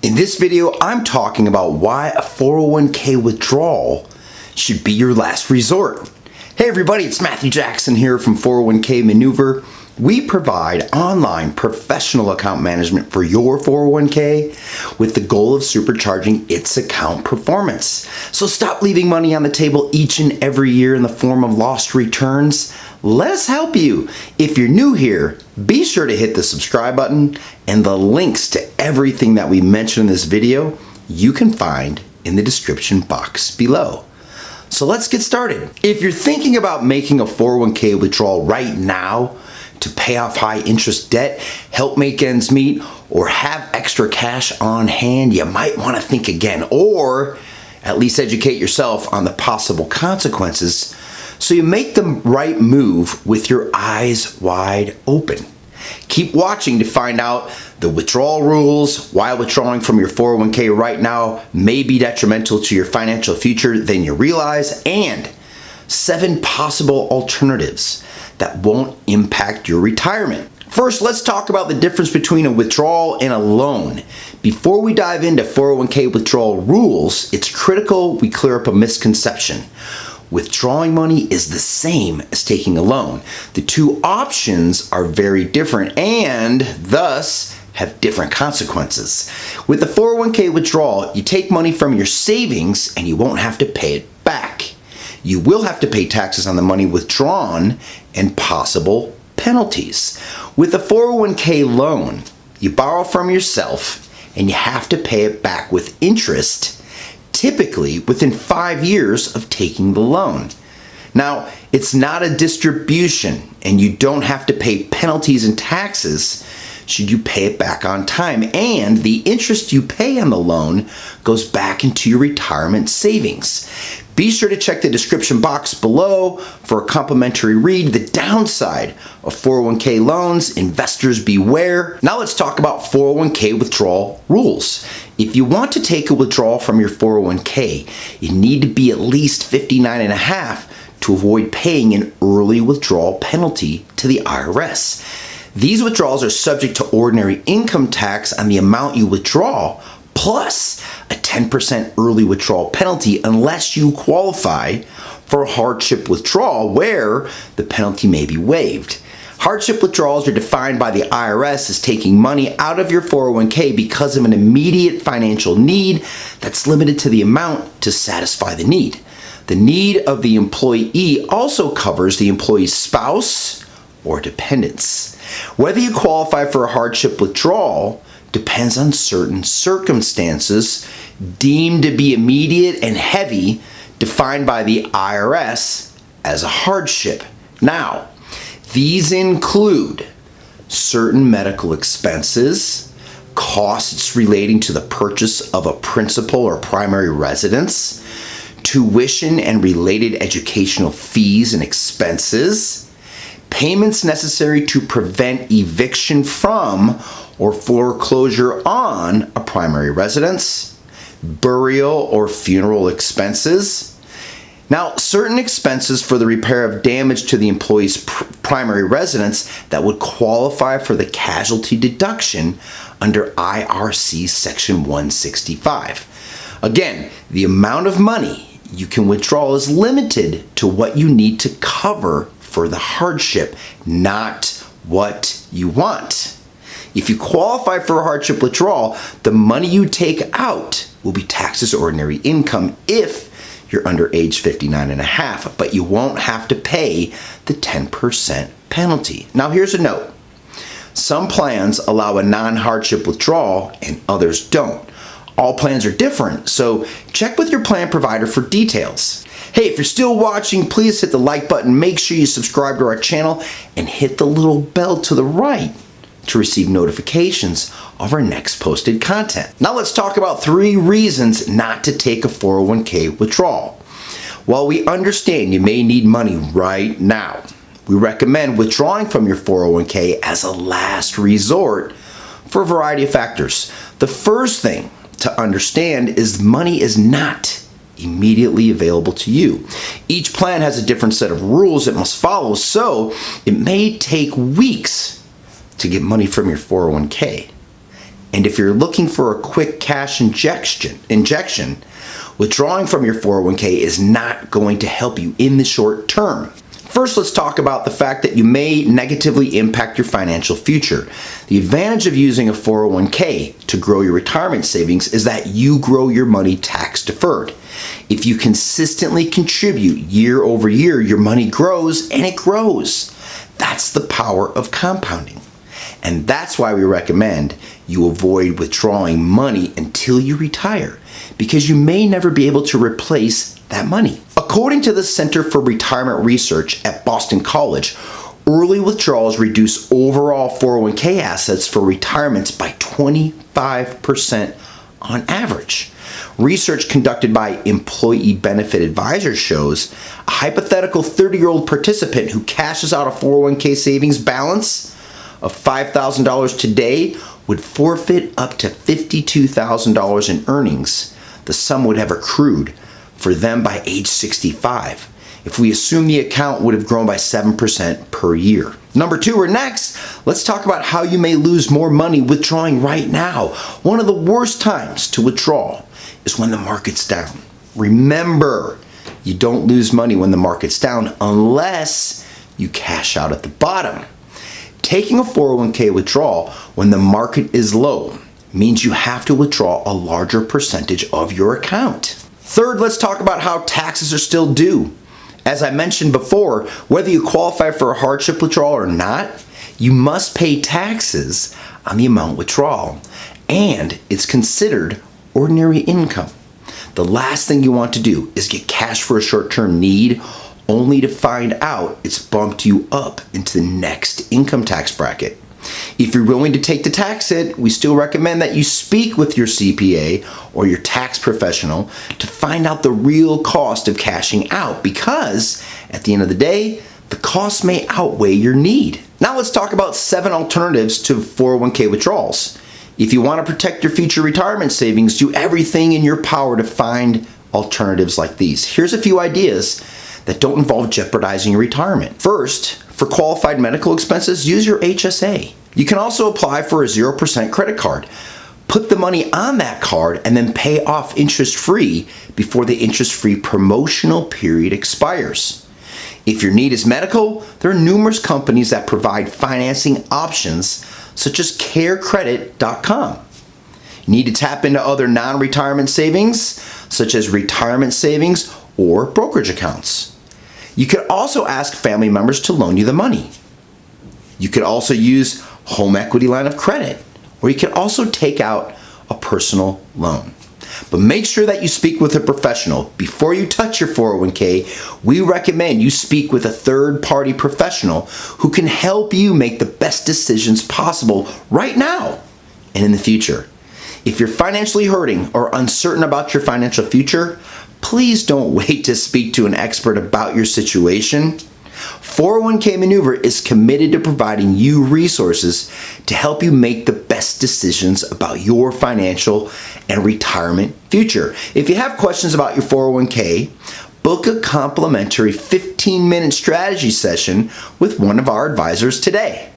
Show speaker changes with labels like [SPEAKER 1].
[SPEAKER 1] In this video, I'm talking about why a 401k withdrawal should be your last resort. Hey everybody, it's Matthew Jackson here from 401k Maneuver. We provide online professional account management for your 401k with the goal of supercharging its account performance. So stop leaving money on the table each and every year in the form of lost returns. Let us help you. If you're new here, be sure to hit the subscribe button, and the links to everything that we mentioned in this video you can find in the description box below. So let's get started. If you're thinking about making a 401k withdrawal right now to pay off high interest debt, help make ends meet, or have extra cash on hand, you might want to think again, or at least educate yourself on the possible consequences so you make the right move with your eyes wide open. Keep watching to find out the withdrawal rules, why withdrawing from your 401k right now may be detrimental to your financial future than you realize, and 7 possible alternatives that won't impact your retirement. First, let's talk about the difference between a withdrawal and a loan. Before we dive into 401k withdrawal rules, it's critical we clear up a misconception. Withdrawing money is the same as taking a loan. The two options are very different and thus have different consequences. With the 401k withdrawal, you take money from your savings and you won't have to pay it back. You will have to pay taxes on the money withdrawn and possible penalties. With a 401k loan, you borrow from yourself and you have to pay it back with interest, typically within 5 years of taking the loan. Now, it's not a distribution and you don't have to pay penalties and taxes should you pay it back on time, and the interest you pay on the loan goes back into your retirement savings. Be sure to check the description box below for a complimentary read, The Downside of 401k Loans, Investors Beware. Now let's talk about 401k withdrawal rules. If you want to take a withdrawal from your 401k, you need to be at least 59.5 to avoid paying an early withdrawal penalty to the IRS. These withdrawals are subject to ordinary income tax on the amount you withdraw, plus a 10% early withdrawal penalty unless you qualify for a hardship withdrawal where the penalty may be waived. Hardship withdrawals are defined by the IRS as taking money out of your 401k because of an immediate financial need that's limited to the amount to satisfy the need. The need of the employee also covers the employee's spouse or dependents. Whether you qualify for a hardship withdrawal depends on certain circumstances deemed to be immediate and heavy, defined by the IRS as a hardship. Now, these include certain medical expenses, costs relating to the purchase of a principal or primary residence, tuition and related educational fees and expenses, payments necessary to prevent eviction from or foreclosure on a primary residence, burial or funeral expenses. Now, certain expenses for the repair of damage to the employee's primary residence that would qualify for the casualty deduction under IRC Section 165. Again, the amount of money you can withdraw is limited to what you need to cover for the hardship, not what you want. If you qualify for a hardship withdrawal, the money you take out will be taxed as ordinary income if you're under age 59.5, but you won't have to pay the 10% penalty. Now here's a note. Some plans allow a non-hardship withdrawal and others don't. All plans are different, so check with your plan provider for details. Hey, if you're still watching, please hit the like button, make sure you subscribe to our channel, and hit the little bell to the right to receive notifications of our next posted content. Now let's talk about 3 reasons not to take a 401k withdrawal. While we understand you may need money right now, we recommend withdrawing from your 401k as a last resort for a variety of factors. The first thing to understand is money is not immediately available to you. Each plan has a different set of rules it must follow, so it may take weeks to get money from your 401k. And if you're looking for a quick cash injection, withdrawing from your 401k is not going to help you in the short term. First, let's talk about the fact that you may negatively impact your financial future. The advantage of using a 401k to grow your retirement savings is that you grow your money tax deferred. If you consistently contribute year over year, your money grows and it grows. That's the power of compounding. And that's why we recommend you avoid withdrawing money until you retire, because you may never be able to replace that money. According to the Center for Retirement Research at Boston College, early withdrawals reduce overall 401k assets for retirements by 25% on average. Research conducted by Employee Benefit Advisors shows a hypothetical 30-year-old participant who cashes out a 401k savings balance of $5,000 today would forfeit up to $52,000 in earnings the sum would have accrued for them by age 65, if we assume the account would have grown by 7% per year. Number two, or next, let's talk about how you may lose more money withdrawing right now. One of the worst times to withdraw is when the market's down. Remember, you don't lose money when the market's down unless you cash out at the bottom. Taking a 401k withdrawal when the market is low means you have to withdraw a larger percentage of your account. Third, let's talk about how taxes are still due. As I mentioned before, whether you qualify for a hardship withdrawal or not, you must pay taxes on the amount withdrawal, and it's considered ordinary income. The last thing you want to do is get cash for a short-term need only to find out it's bumped you up into the next income tax bracket. If you're willing to take the tax hit, we still recommend that you speak with your CPA or your tax professional to find out the real cost of cashing out, because at the end of the day, the cost may outweigh your need. Now let's talk about 7 alternatives to 401k withdrawals. If you want to protect your future retirement savings, do everything in your power to find alternatives like these. Here's a few ideas that don't involve jeopardizing your retirement. First, for qualified medical expenses, use your HSA. You can also apply for a 0% credit card. Put the money on that card and then pay off interest-free before the interest-free promotional period expires. If your need is medical, there are numerous companies that provide financing options such as carecredit.com. You need to tap into other non-retirement savings such as retirement savings or brokerage accounts. You could also ask family members to loan you the money. You could also use home equity line of credit, or you could also take out a personal loan. But make sure that you speak with a professional. Before you touch your 401k, we recommend you speak with a third-party professional who can help you make the best decisions possible right now and in the future. If you're financially hurting or uncertain about your financial future, please don't wait to speak to an expert about your situation. 401k Maneuver is committed to providing you resources to help you make the best decisions about your financial and retirement future. If you have questions about your 401k, book a complimentary 15-minute strategy session with one of our advisors today.